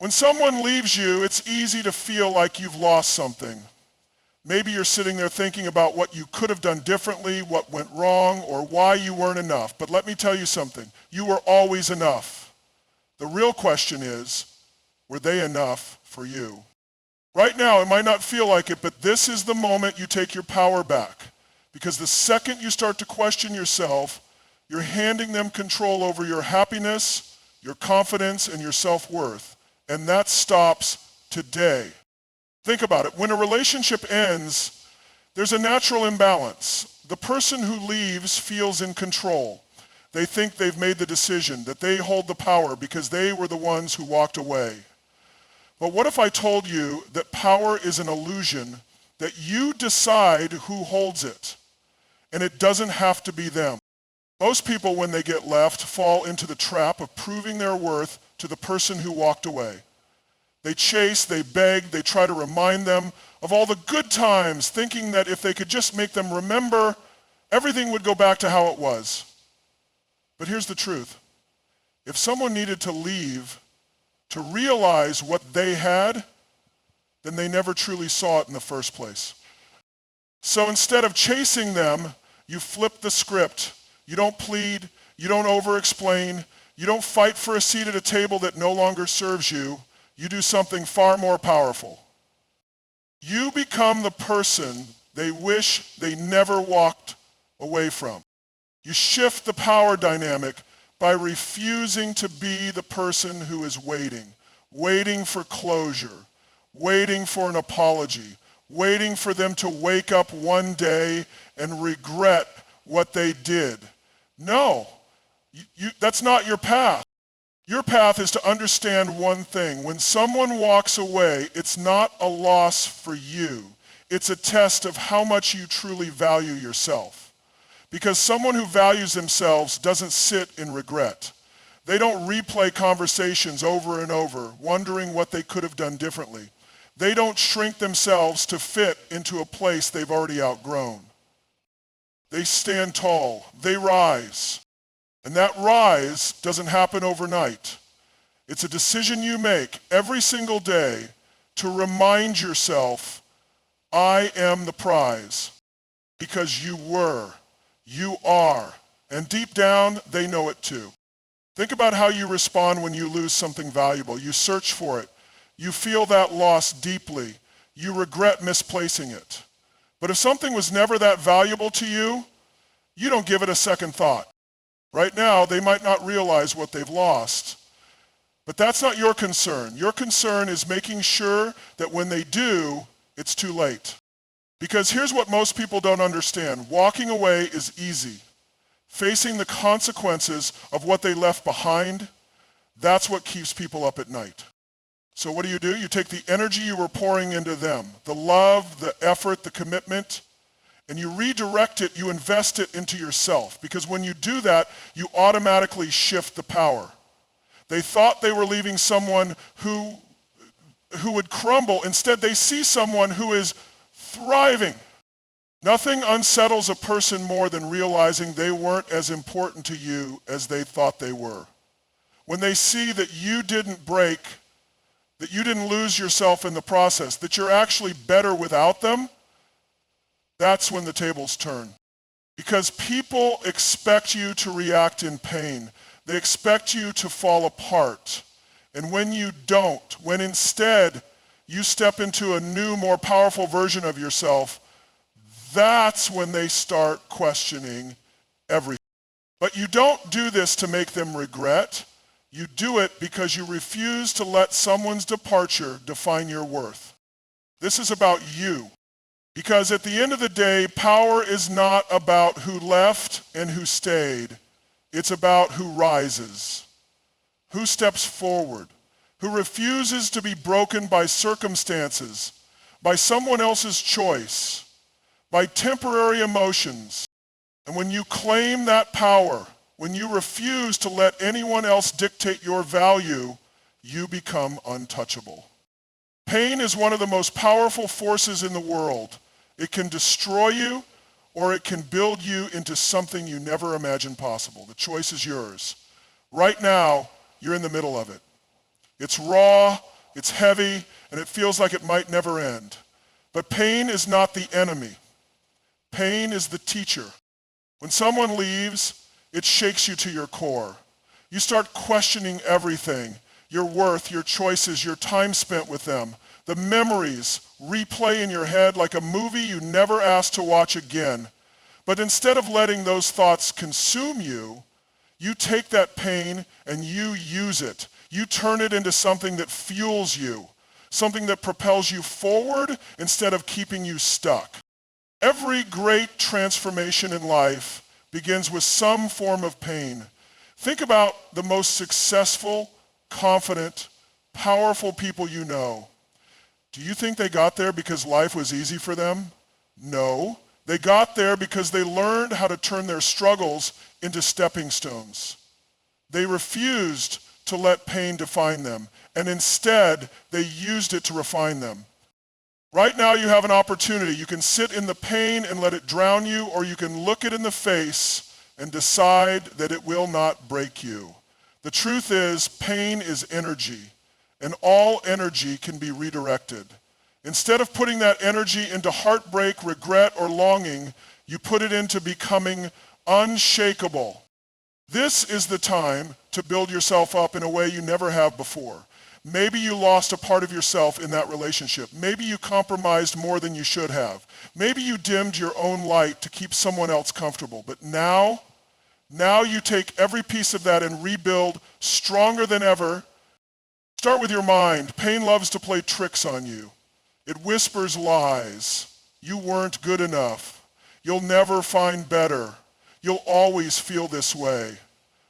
When someone leaves you, it's easy to feel like you've lost something. Maybe you're sitting there thinking about what you could have done differently, what went wrong, or why you weren't enough. But let me tell you something. You were always enough. The real question is, were they enough for you? Right now, it might not feel like it, but this is the moment you take your power back. Because the second you start to question yourself, you're handing them control over your happiness, your confidence, and your self-worth. And that stops today. Think about it. When a relationship ends, there's a natural imbalance. The person who leaves feels in control. They think they've made the decision, that they hold the power because they were the ones who walked away. But what if I told you that power is an illusion, that you decide who holds it, and it doesn't have to be them? Most people, when they get left, fall into the trap of proving their worth to the person who walked away. They chase, they beg, they try to remind them of all the good times, thinking that if they could just make them remember, everything would go back to how it was. But here's the truth. If someone needed to leave to realize what they had, then they never truly saw it in the first place. So instead of chasing them, you flip the script. You don't plead, you don't over-explain, you don't fight for a seat at a table that no longer serves you. You do something far more powerful. You become the person they wish they never walked away from. You shift the power dynamic by refusing to be the person who is waiting for closure, waiting for an apology, waiting for them to wake up one day and regret what they did. No, that's not your path. Your path is to understand one thing. When someone walks away, it's not a loss for you. It's a test of how much you truly value yourself. Because someone who values themselves doesn't sit in regret. They don't replay conversations over and over, wondering what they could have done differently. They don't shrink themselves to fit into a place they've already outgrown. They stand tall, they rise. And that rise doesn't happen overnight. It's a decision you make every single day to remind yourself, I am the prize. Because you were, you are, and deep down, they know it too. Think about how you respond when you lose something valuable. You search for it. You feel that loss deeply. You regret misplacing it. But if something was never that valuable to you, you don't give it a second thought. Right now, they might not realize what they've lost. But that's not your concern. Your concern is making sure that when they do, it's too late. Because here's what most people don't understand. Walking away is easy. Facing the consequences of what they left behind, that's what keeps people up at night. So what do? You take the energy you were pouring into them, the love, the effort, the commitment, and you redirect it, you invest it into yourself. Because when you do that, you automatically shift the power. They thought they were leaving someone who would crumble. Instead, they see someone who is thriving. Nothing unsettles a person more than realizing they weren't as important to you as they thought they were. When they see that you didn't break, that you didn't lose yourself in the process, that you're actually better without them, that's when the tables turn. Because people expect you to react in pain. They expect you to fall apart. And when you don't, when instead you step into a new, more powerful version of yourself, that's when they start questioning everything. But you don't do this to make them regret. You do it because you refuse to let someone's departure define your worth. This is about you. Because at the end of the day, power is not about who left and who stayed. It's about who rises, who steps forward, who refuses to be broken by circumstances, by someone else's choice, by temporary emotions. And when you claim that power, when you refuse to let anyone else dictate your value, you become untouchable. Pain is one of the most powerful forces in the world. It can destroy you, or it can build you into something you never imagined possible. The choice is yours. Right now, you're in the middle of it. It's raw, it's heavy, and it feels like it might never end. But pain is not the enemy. Pain is the teacher. When someone leaves, it shakes you to your core. You start questioning everything, your worth, your choices, your time spent with them. The memories replay in your head like a movie you never asked to watch again. But instead of letting those thoughts consume you, you take that pain and you use it. You turn it into something that fuels you, something that propels you forward instead of keeping you stuck. Every great transformation in life begins with some form of pain. Think about the most successful, confident, powerful people you know. Do you think they got there because life was easy for them? No. They got there because they learned how to turn their struggles into stepping stones. They refused to let pain define them, and instead, they used it to refine them. Right now, you have an opportunity. You can sit in the pain and let it drown you, or you can look it in the face and decide that it will not break you. The truth is, pain is energy, and all energy can be redirected. Instead of putting that energy into heartbreak, regret, or longing, you put it into becoming unshakable. This is the time to build yourself up in a way you never have before. Maybe you lost a part of yourself in that relationship. Maybe you compromised more than you should have. Maybe you dimmed your own light to keep someone else comfortable. But now you take every piece of that and rebuild stronger than ever. Start with your mind. Pain loves to play tricks on you. It whispers lies. You weren't good enough. You'll never find better. You'll always feel this way.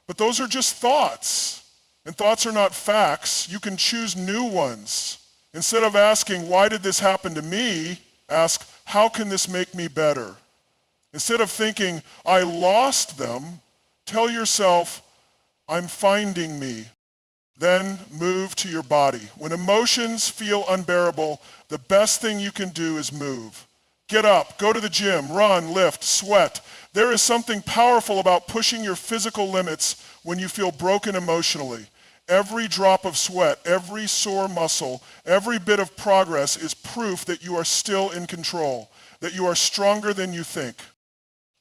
But those are just thoughts. And thoughts are not facts. You can choose new ones. Instead of asking, why did this happen to me? Ask, how can this make me better? Instead of thinking, I lost them, tell yourself, I'm finding me. Then move to your body. When emotions feel unbearable, the best thing you can do is move. Get up, go to the gym, run, lift, sweat. There is something powerful about pushing your physical limits when you feel broken emotionally. Every drop of sweat, every sore muscle, every bit of progress is proof that you are still in control, that you are stronger than you think.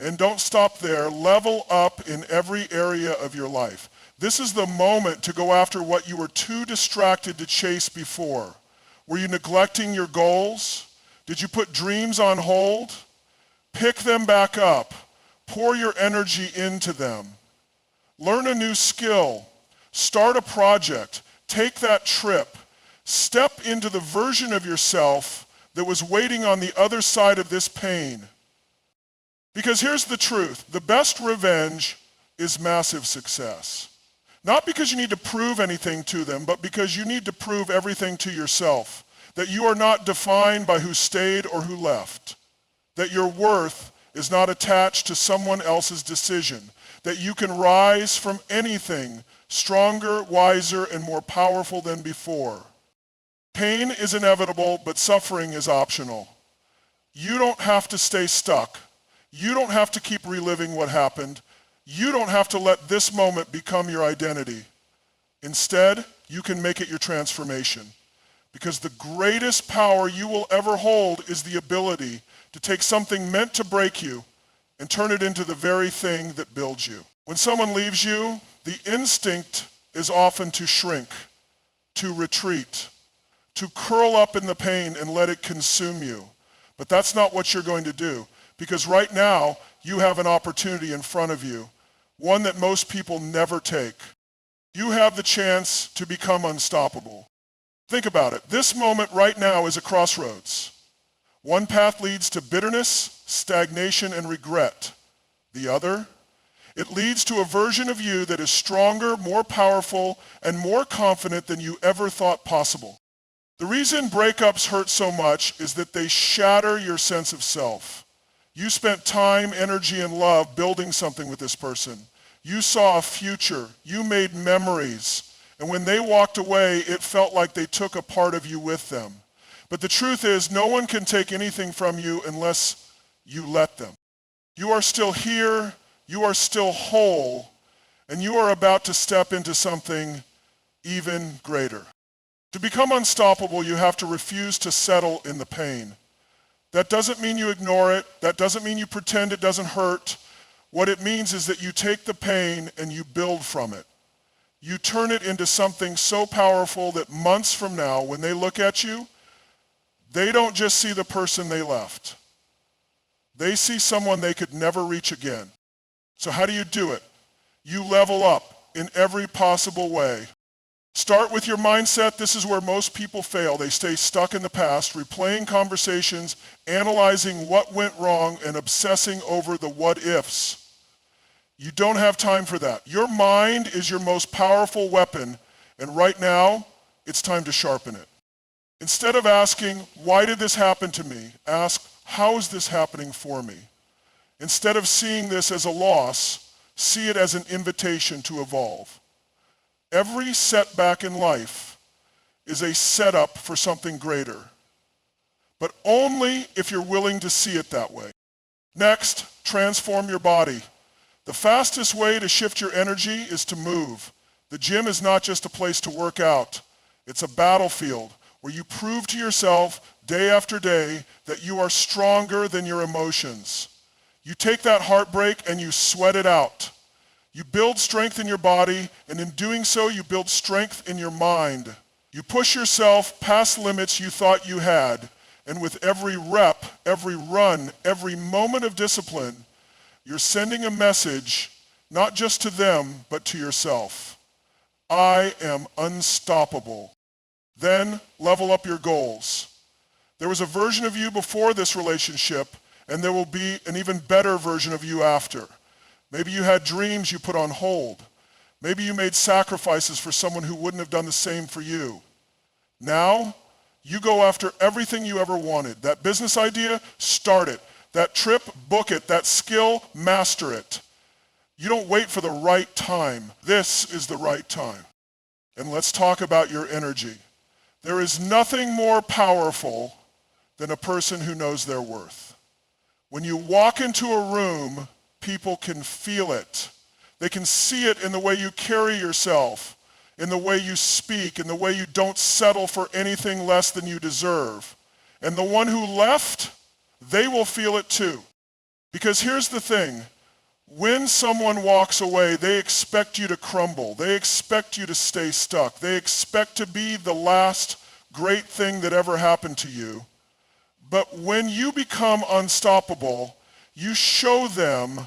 And don't stop there. Level up in every area of your life. This is the moment to go after what you were too distracted to chase before. Were you neglecting your goals? Did you put dreams on hold? Pick them back up. Pour your energy into them. Learn a new skill. Start a project. Take that trip. Step into the version of yourself that was waiting on the other side of this pain. Because here's the truth. The best revenge is massive success. Not because you need to prove anything to them, but because you need to prove everything to yourself. That you are not defined by who stayed or who left. That your worth is not attached to someone else's decision. That you can rise from anything stronger, wiser, and more powerful than before. Pain is inevitable, but suffering is optional. You don't have to stay stuck. You don't have to keep reliving what happened. You don't have to let this moment become your identity. Instead, you can make it your transformation. Because the greatest power you will ever hold is the ability to take something meant to break you and turn it into the very thing that builds you. When someone leaves you, the instinct is often to shrink, to retreat, to curl up in the pain and let it consume you. But that's not what you're going to do, because right now you have an opportunity in front of you, one that most people never take. You have the chance to become unstoppable. Think about it. This moment right now is a crossroads. One path leads to bitterness, stagnation, and regret. The other, it leads to a version of you that is stronger, more powerful, and more confident than you ever thought possible. The reason breakups hurt so much is that they shatter your sense of self. You spent time, energy, and love building something with this person. You saw a future. You made memories. And when they walked away, it felt like they took a part of you with them. But the truth is, no one can take anything from you unless you let them. You are still here, you are still whole, and you are about to step into something even greater. To become unstoppable, you have to refuse to settle in the pain. That doesn't mean you ignore it. That doesn't mean you pretend it doesn't hurt. What it means is that you take the pain and you build from it. You turn it into something so powerful that months from now, when they look at you, they don't just see the person they left. They see someone they could never reach again. So how do you do it? You level up in every possible way. Start with your mindset. This is where most people fail. They stay stuck in the past, replaying conversations, analyzing what went wrong, and obsessing over the what ifs. You don't have time for that. Your mind is your most powerful weapon, and right now, it's time to sharpen it. Instead of asking, why did this happen to me? Ask, how is this happening for me? Instead of seeing this as a loss, see it as an invitation to evolve. Every setback in life is a setup for something greater, but only if you're willing to see it that way. Next, transform your body. The fastest way to shift your energy is to move. The gym is not just a place to work out. It's a battlefield where you prove to yourself day after day that you are stronger than your emotions. You take that heartbreak and you sweat it out. You build strength in your body, and in doing so, you build strength in your mind. You push yourself past limits you thought you had, and with every rep, every run, every moment of discipline, you're sending a message, not just to them, but to yourself. I am unstoppable. Then level up your goals. There was a version of you before this relationship, and there will be an even better version of you after. Maybe you had dreams you put on hold. Maybe you made sacrifices for someone who wouldn't have done the same for you. Now, you go after everything you ever wanted. That business idea, start it. That trip, book it. That skill, master it. You don't wait for the right time. This is the right time. And let's talk about your energy. There is nothing more powerful than a person who knows their worth. When you walk into a room, people can feel it. They can see it in the way you carry yourself, in the way you speak, in the way you don't settle for anything less than you deserve. And the one who left, they will feel it too. Because here's the thing. When someone walks away, they expect you to crumble. They expect you to stay stuck. They expect to be the last great thing that ever happened to you. But when you become unstoppable, you show them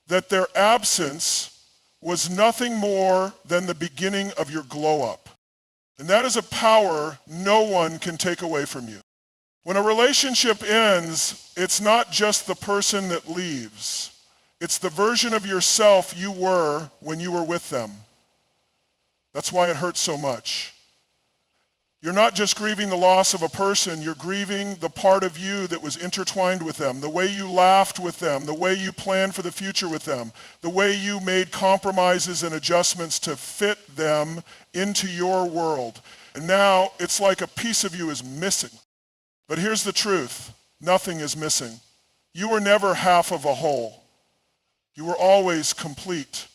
that their absence was nothing more than the beginning of your glow up. And that is a power no one can take away from you. When a relationship ends, it's not just the person that leaves. It's the version of yourself you were when you were with them. That's why it hurts so much. You're not just grieving the loss of a person, you're grieving the part of you that was intertwined with them, the way you laughed with them, the way you planned for the future with them, the way you made compromises and adjustments to fit them into your world. And now it's like a piece of you is missing. But here's the truth, nothing is missing. You were never half of a whole. You were always complete.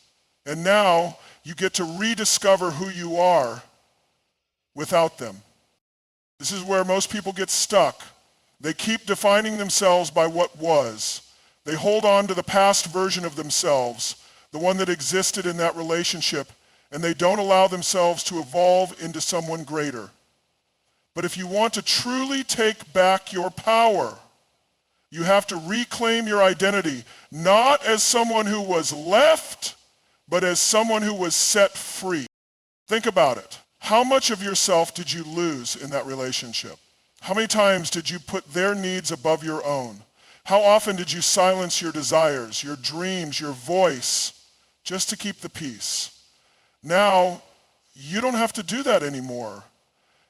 And now you get to rediscover who you are without them. This is where most people get stuck. They keep defining themselves by what was. They hold on to the past version of themselves, the one that existed in that relationship, and they don't allow themselves to evolve into someone greater. But if you want to truly take back your power, you have to reclaim your identity, not as someone who was left, but as someone who was set free. Think about it. How much of yourself did you lose in that relationship? How many times did you put their needs above your own? How often did you silence your desires, your dreams, your voice, just to keep the peace? Now, you don't have to do that anymore.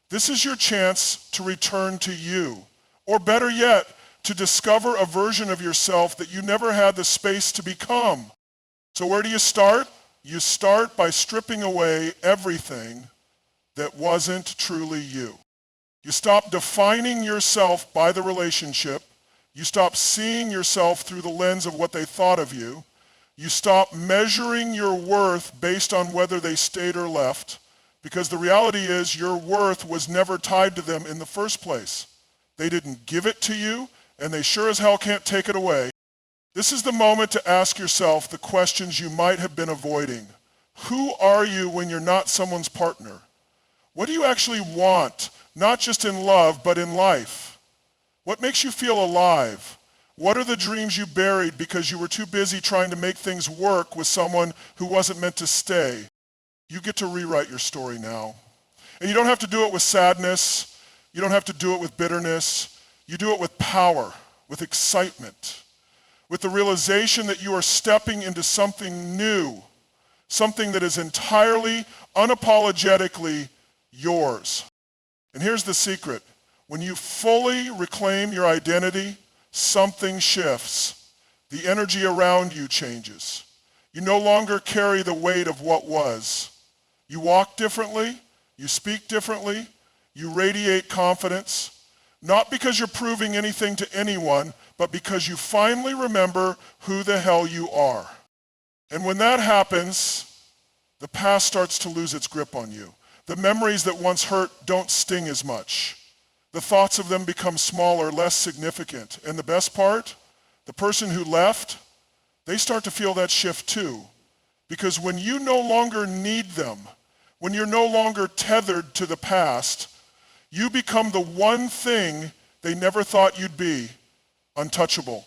This is your chance to return to you, or better yet, to discover a version of yourself that you never had the space to become. So where do you start? You start by stripping away everything that wasn't truly you. You stop defining yourself by the relationship. You stop seeing yourself through the lens of what they thought of you. You stop measuring your worth based on whether they stayed or left. Because the reality is your worth was never tied to them in the first place. They didn't give it to you, and they sure as hell can't take it away. This is the moment to ask yourself the questions you might have been avoiding. Who are you when you're not someone's partner? What do you actually want, not just in love, but in life? What makes you feel alive? What are the dreams you buried because you were too busy trying to make things work with someone who wasn't meant to stay? You get to rewrite your story now. And you don't have to do it with sadness. You don't have to do it with bitterness. You do it with power, with excitement, with the realization that you are stepping into something new, something that is entirely, unapologetically yours. And here's the secret. When you fully reclaim your identity, something shifts. The energy around you changes. You no longer carry the weight of what was. You walk differently, you speak differently, you radiate confidence, not because you're proving anything to anyone, but because you finally remember who the hell you are. And when that happens, the past starts to lose its grip on you. The memories that once hurt don't sting as much. The thoughts of them become smaller, less significant. And the best part, the person who left, they start to feel that shift too. Because when you no longer need them, when you're no longer tethered to the past, you become the one thing they never thought you'd be, untouchable.